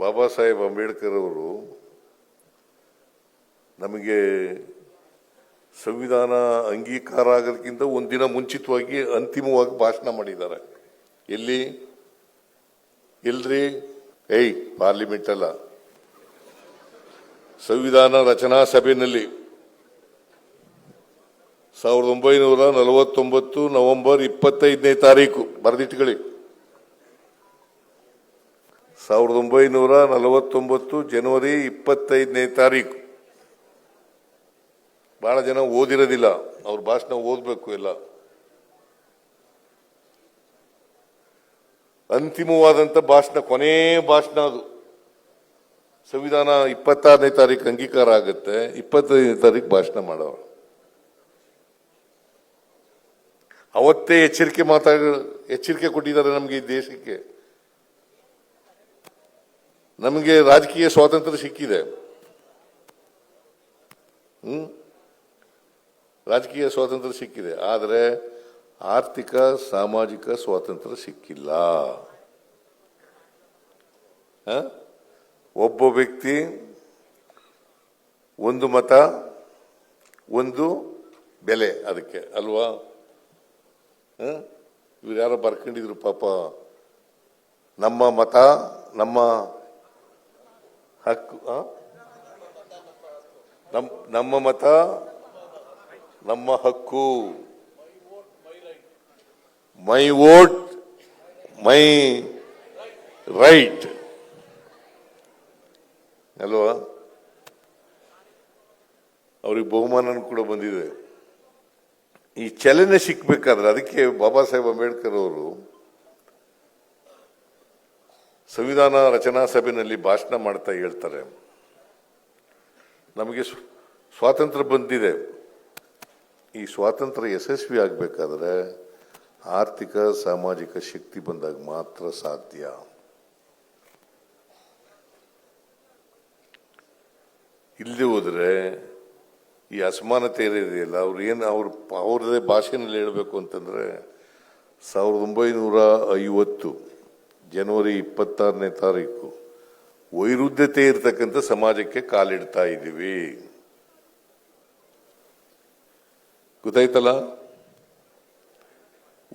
ಬಾಬಾ ಸಾಹೇಬ್ ಅಂಬೇಡ್ಕರ್ ಅವರು ನಮಗೆ ಸಂವಿಧಾನ ಅಂಗೀಕಾರ ಆಗೋದಕ್ಕಿಂತ ಒಂದಿನ ಮುಂಚಿತವಾಗಿ ಅಂತಿಮವಾಗಿ ಭಾಷಣ ಮಾಡಿದ್ದಾರೆ. ಎಲ್ರಿ ಪಾರ್ಲಿಮೆಂಟ್ ಅಲ್ಲ, ಸಂವಿಧಾನ ರಚನಾ ಸಭೆಯಲ್ಲಿ 1949 ನವೆಂಬರ್ 25ನೇ ತಾರೀಕು ಬರೆದಿಟ್ಕೊಳ್ಳಿ. 1949 ಜನವರಿ 25ನೇ ತಾರೀಕು. ಬಹಳ ಜನ ಓದಿರೋದಿಲ್ಲ, ಅವ್ರ ಭಾಷಣ ಓದಬೇಕು. ಎಲ್ಲ ಅಂತಿಮವಾದಂತ ಭಾಷಣ, ಕೊನೆ ಭಾಷಣ ಅದು. ಸಂವಿಧಾನ 26ನೇ ತಾರೀಕು ಅಂಗೀಕಾರ ಆಗುತ್ತೆ, 25ನೇ ತಾರೀಕು ಭಾಷಣ ಮಾಡೋರು. ಅವತ್ತೇ ಎಚ್ಚರಿಕೆ ಕೊಟ್ಟಿದ್ದಾರೆ ನಮಗೆ, ಈ ದೇಶಕ್ಕೆ. ನಮಗೆ ರಾಜಕೀಯ ಸ್ವಾತಂತ್ರ್ಯ ಸಿಕ್ಕಿದೆ, ರಾಜಕೀಯ ಸ್ವಾತಂತ್ರ್ಯ ಸಿಕ್ಕಿದೆ, ಆದರೆ ಆರ್ಥಿಕ ಸಾಮಾಜಿಕ ಸ್ವಾತಂತ್ರ್ಯ ಸಿಕ್ಕಿಲ್ಲ. ಒಬ್ಬ ವ್ಯಕ್ತಿ ಒಂದು ಮತ ಒಂದು ಬೆಲೆ, ಅದಕ್ಕೆ ಅಲ್ವಾ? ಇವ್ರು ಯಾರೋ ಬರ್ಕೊಂಡಿದ್ರು ಪಾಪ, ನಮ್ಮ ಮತ ನಮ್ಮ ಹಕ್ಕು, ನಮ್ಮ ಮತ ನಮ್ಮ ಹಕ್ಕು, ಮೈ ವೋಟ್ ಮೈ ರೈಟ್ ಅಲ್ವಾ? ಅವ್ರಿಗೆ ಬಹುಮಾನ ಕೂಡ ಬಂದಿದೆ. ಈ ಚಲನೆ ಸಿಕ್ಬೇಕಾದ್ರೆ, ಅದಕ್ಕೆ ಬಾಬಾ ಸಾಹೇಬ್ ಅಂಬೇಡ್ಕರ್ ಅವರು ಸಂವಿಧಾನ ರಚನಾ ಸಭೆಯಲ್ಲಿ ಭಾಷಣ ಮಾಡ್ತಾ ಹೇಳ್ತಾರೆ, ನಮಗೆ ಸ್ವಾತಂತ್ರ್ಯ ಬಂದಿದೆ, ಈ ಸ್ವಾತಂತ್ರ್ಯ ಯಶಸ್ವಿ ಆಗಬೇಕಾದ್ರೆ ಆರ್ಥಿಕ ಸಾಮಾಜಿಕ ಶಕ್ತಿ ಬಂದಾಗ ಮಾತ್ರ ಸಾಧ್ಯ. ಇಲ್ಲದೆ ಹೋದ್ರೆ ಈ ಅಸಮಾನತೆ ಇದೆಯಲ್ಲ, ಅವ್ರದೇ ಭಾಷೆನಲ್ಲಿ ಹೇಳಬೇಕು ಅಂತಂದ್ರೆ 1950 ಜನವರಿ 26ನೇ ತಾರೀಕು ವೈರುಧ್ಯತೆ ಇರತಕ್ಕಂಥ ಸಮಾಜಕ್ಕೆ ಕಾಲಿಡ್ತಾ ಇದ್ದೀವಿ. ಗೊತ್ತಾಯ್ತಲ್ಲ?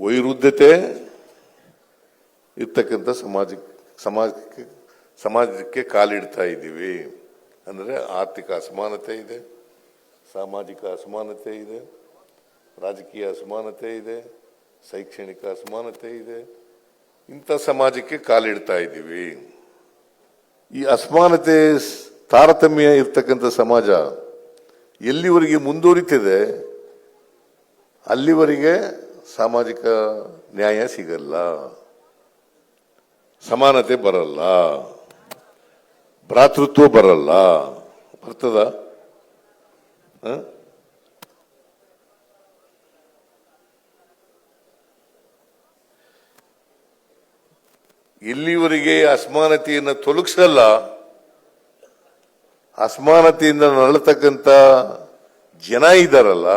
ವೈರುಧ್ಯತೆ ಇರ್ತಕ್ಕಂಥ ಸಮಾಜಕ್ಕೆ ಕಾಲಿಡ್ತಾ ಇದ್ದೀವಿ. ಅಂದರೆ ಆರ್ಥಿಕ ಅಸಮಾನತೆ ಇದೆ, ಸಾಮಾಜಿಕ ಅಸಮಾನತೆ ಇದೆ, ರಾಜಕೀಯ ಅಸಮಾನತೆ ಇದೆ, ಶೈಕ್ಷಣಿಕ ಅಸಮಾನತೆ ಇದೆ. ಇಂಥ ಸಮಾಜಕ್ಕೆ ಕಾಲಿಡ್ತಾ ಇದ್ದೀವಿ. ಈ ಅಸಮಾನತೆ ತಾರತಮ್ಯ ಇರ್ತಕ್ಕಂಥ ಸಮಾಜ ಎಲ್ಲಿವರೆಗೆ ಮುಂದುವರಿತಿದೆ ಅಲ್ಲಿವರೆಗೆ ಸಾಮಾಜಿಕ ನ್ಯಾಯ ಸಿಗಲ್ಲ, ಸಮಾನತೆ ಬರಲ್ಲ, ಭ್ರಾತೃತ್ವ ಬರಲ್ಲ. ಬರ್ತದ? ಎಲ್ಲಿವರೆಗೆ ಅಸಮಾನತೆಯನ್ನು ತೊಲಗಿಸಲ್ಲ, ಅಸಮಾನತೆಯಿಂದ ನರಳತಕ್ಕಂಥ ಜನ ಇದ್ದಾರಲ್ಲ,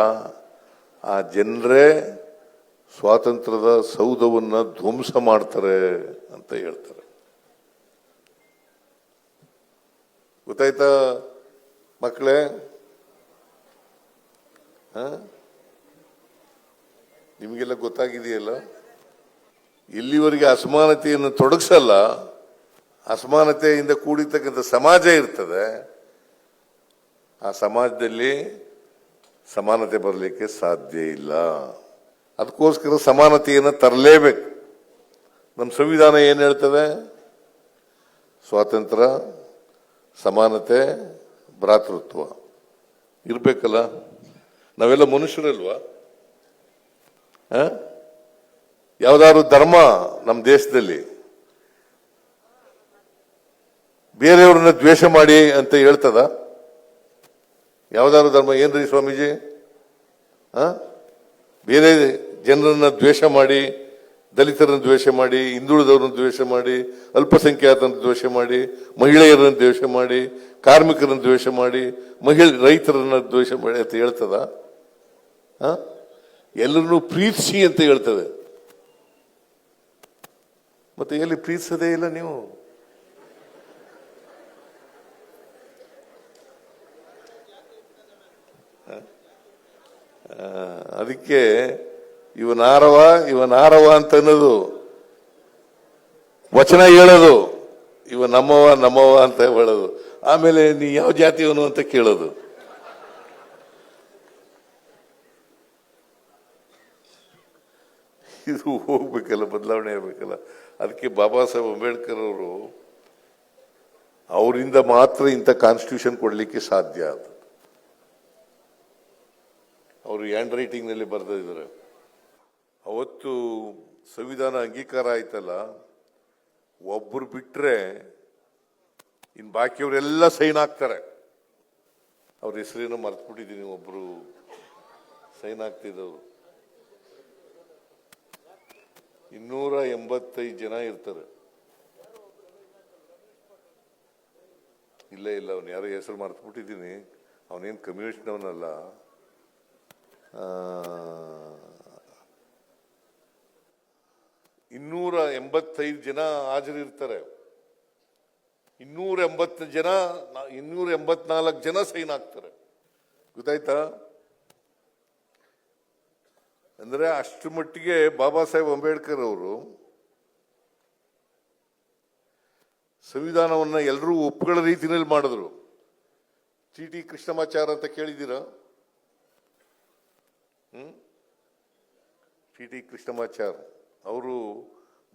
ಆ ಜನರೇ ಸ್ವಾತಂತ್ರ್ಯದ ಸೌಧವನ್ನ ಧ್ವಂಸ ಮಾಡ್ತಾರೆ ಅಂತ ಹೇಳ್ತಾರೆ. ಗೊತ್ತಾಯ್ತಾ ಮಕ್ಕಳೇ? ನಿಮಗೆಲ್ಲ ಗೊತ್ತಾಗಿದೆಯಲ್ಲ? ಎಲ್ಲಿವರೆಗೆ ಅಸಮಾನತೆಯನ್ನು ತೊಡಗಿಸಲ್ಲ, ಅಸಮಾನತೆಯಿಂದ ಕೂಡಿರ್ತಕ್ಕಂಥ ಸಮಾಜ ಇರ್ತದೆ, ಆ ಸಮಾಜದಲ್ಲಿ ಸಮಾನತೆ ಬರಲಿಕ್ಕೆ ಸಾಧ್ಯ ಇಲ್ಲ. ಅದಕ್ಕೋಸ್ಕರ ಸಮಾನತೆಯನ್ನು ತರಲೇಬೇಕು. ನಮ್ಮ ಸಂವಿಧಾನ ಏನು ಹೇಳ್ತದೆ? ಸ್ವಾತಂತ್ರ್ಯ, ಸಮಾನತೆ, ಭ್ರಾತೃತ್ವ ಇರ್ಬೇಕಲ್ಲ. ನಾವೆಲ್ಲ ಮನುಷ್ಯರಲ್ವಾ? ಯಾವ್ದಾದ್ರು ಧರ್ಮ ನಮ್ಮ ದೇಶದಲ್ಲಿ ಬೇರೆಯವ್ರನ್ನ ದ್ವೇಷ ಮಾಡಿ ಅಂತ ಹೇಳ್ತದ? ಯಾವ್ದಾದ್ರು ಧರ್ಮ? ಏನ್ರಿ ಸ್ವಾಮೀಜಿ, ಬೇರೆ ಜನರನ್ನ ದ್ವೇಷ ಮಾಡಿ, ದಲಿತರನ್ನು ದ್ವೇಷ ಮಾಡಿ, ಹಿಂದುಳಿದವರನ್ನು ದ್ವೇಷ ಮಾಡಿ, ಅಲ್ಪಸಂಖ್ಯಾತರನ್ನು ದ್ವೇಷ ಮಾಡಿ, ಮಹಿಳೆಯರನ್ನು ದ್ವೇಷ ಮಾಡಿ, ಕಾರ್ಮಿಕರನ್ನು ದ್ವೇಷ ಮಾಡಿ, ರೈತರನ್ನ ದ್ವೇಷ ಮಾಡಿ ಅಂತ ಹೇಳ್ತದ? ಎಲ್ಲರನ್ನೂ ಪ್ರೀತಿಸಿ ಅಂತ ಹೇಳ್ತದೆ. ಮತ್ತೆ ಎಲ್ಲಿ ಪ್ರೀತಿಸದೇ ಇಲ್ಲ ನೀವು? ಅದಕ್ಕೆ ಇವನಾರವ ಅಂತ ಅನ್ನೋದು ವಚನ ಹೇಳೋದು, ನಮ್ಮವ ಅಂತ ಹೇಳೋದು, ಆಮೇಲೆ ನೀ ಯಾವ ಜಾತಿಯವನು ಅಂತ ಕೇಳೋದು. ಇದು ಹೋಗ್ಬೇಕಲ್ಲ, ಬದಲಾವಣೆ ಆಗ್ಬೇಕಲ್ಲ. ಅದಕ್ಕೆ ಬಾಬಾ ಸಾಹೇಬ್ ಅಂಬೇಡ್ಕರ್ ಅವರು ಅವರಿಂದ ಮಾತ್ರ ಇಂಥ ಕಾನ್ಸ್ಟಿಟ್ಯೂಷನ್ ಕೊಡ್ಲಿಕ್ಕೆ ಸಾಧ್ಯ. ಅದು ಅವರು ಹ್ಯಾಂಡ್ ರೈಟಿಂಗ್ ನಲ್ಲಿ ಬರೆದಿದ್ದಾರೆ. ಅವತ್ತು ಸಂವಿಧಾನ ಅಂಗೀಕಾರ ಆಯ್ತಲ್ಲ, ಒಬ್ಬರು ಬಿಟ್ರೆ ಇನ್ ಬಾಕಿಯವರೆಲ್ಲ ಸೈನ್ ಹಾಕ್ತಾರೆ. ಅವ್ರ ಹೆಸರೇನೋ ಮರ್ತ್ಬಿಟ್ಟಿದ್ದೀನಿ, ಒಬ್ರು ಸೈನ್ ಹಾಕ್ತಿದ್ದವರು. 285 ಜನ ಇರ್ತಾರೆ. ಇಲ್ಲ ಅವನು ಯಾರೋ ಹೆಸರು ಮರ್ತ್ಬಿಟ್ಟಿದ್ದೀನಿ. ಅವನೇನು ಕಮ್ಯುನಿಸ್ಟ್ ಅವನಲ್ಲ. 285 ಜನ ಹಾಜರಿರ್ತಾರೆ. 284 ಜನ ಸೈನ್ ಹಾಕ್ತಾರೆ. ಗೊತ್ತಾಯ್ತಾ? ಅಂದ್ರೆ ಅಷ್ಟು ಮಟ್ಟಿಗೆ ಬಾಬಾ ಸಾಹೇಬ್ ಅಂಬೇಡ್ಕರ್ ಅವರು ಸಂವಿಧಾನವನ್ನ ಎಲ್ಲರೂ ಒಪ್ಕೊಳ್ಳೋ ರೀತಿಯಲ್ಲಿ ಮಾಡಿದ್ರು. ಟಿ ಕೃಷ್ಣಮಾಚಾರ್ ಅಂತ ಕೇಳಿದ್ದೀರಾ? ಟಿ ಕೃಷ್ಣಮಾಚಾರ್ ಅವರು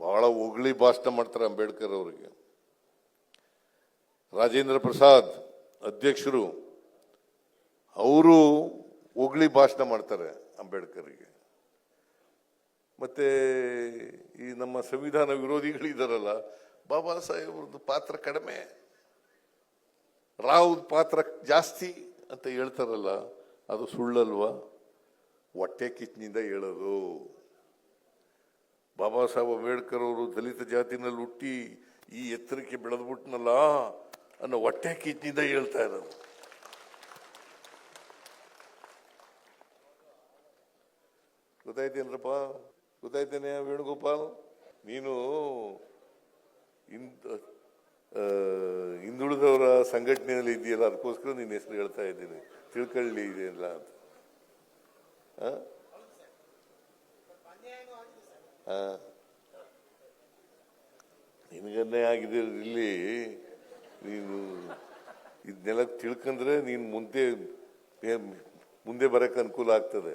ಬಹಳ ಹೊಗಳಿ ಭಾಷಣ ಮಾಡ್ತಾರೆ ಅಂಬೇಡ್ಕರ್ ಅವರಿಗೆ. ರಾಜೇಂದ್ರ ಪ್ರಸಾದ್ ಅಧ್ಯಕ್ಷರು, ಅವರು ಹೊಗಳಿ ಭಾಷಣ ಮಾಡ್ತಾರೆ ಅಂಬೇಡ್ಕರ್ಗೆ. ಮತ್ತೆ ಈ ನಮ್ಮ ಸಂವಿಧಾನ ವಿರೋಧಿಗಳಿದಾರಲ್ಲ, ಬಾಬಾ ಸಾಹೇಬ್ರದ್ದು ಪಾತ್ರ ಕಡಿಮೆ, ರಾವ್ ಪಾತ್ರ ಜಾಸ್ತಿ ಅಂತ ಹೇಳ್ತಾರಲ್ಲ, ಅದು ಸುಳ್ಳಲ್ವಾ? ಹೊಟ್ಟೆ ಕಿಚ್ಚಿನಿಂದ ಹೇಳೋದು. ಬಾಬಾ ಸಾಹೇಬ್ ಅಂಬೇಡ್ಕರ್ ಅವರು ದಲಿತ ಜಾತಿನಲ್ಲಿ ಹುಟ್ಟಿ ಈ ಎತ್ತರಕ್ಕೆ ಬೆಳೆದ್ಬಿಟ್ನಲ್ಲ ಅನ್ನೋ ಹೊಟ್ಟೆ ಕಿಚ್ಚಿನಿಂದ ಹೇಳ್ತಾ ಇರೋದು. ಗೊತ್ತಾಯ್ತೇನ್ರಪ್ಪ? ಗೊತ್ತಾಯ್ತೇನೆ ವೇಣುಗೋಪಾಲ್? ನೀನು ಹಿಂದುಳಿದವರ ಸಂಘಟನೆಯಲ್ಲಿ ಇದೆಯಲ್ಲ, ಅದಕ್ಕೋಸ್ಕರ ನಿನ್ನ ಹೆಸರು ಹೇಳ್ತಾ ಇದ್ದೀನಿ, ತಿಳ್ಕೊಳ್ಳಿ ಇದೆಯಲ್ಲ ಅಂತ. ನಿನಗನ್ನೇ ಆಗಿದೆ ಇಲ್ಲಿ. ನೀನು ಇದನ್ನೆಲ್ಲ ತಿಳ್ಕೊಂಡ್ರೆ ನೀನು ಮುಂದೆ ಬರಕ್ಕೆ ಅನುಕೂಲ ಆಗ್ತದೆ.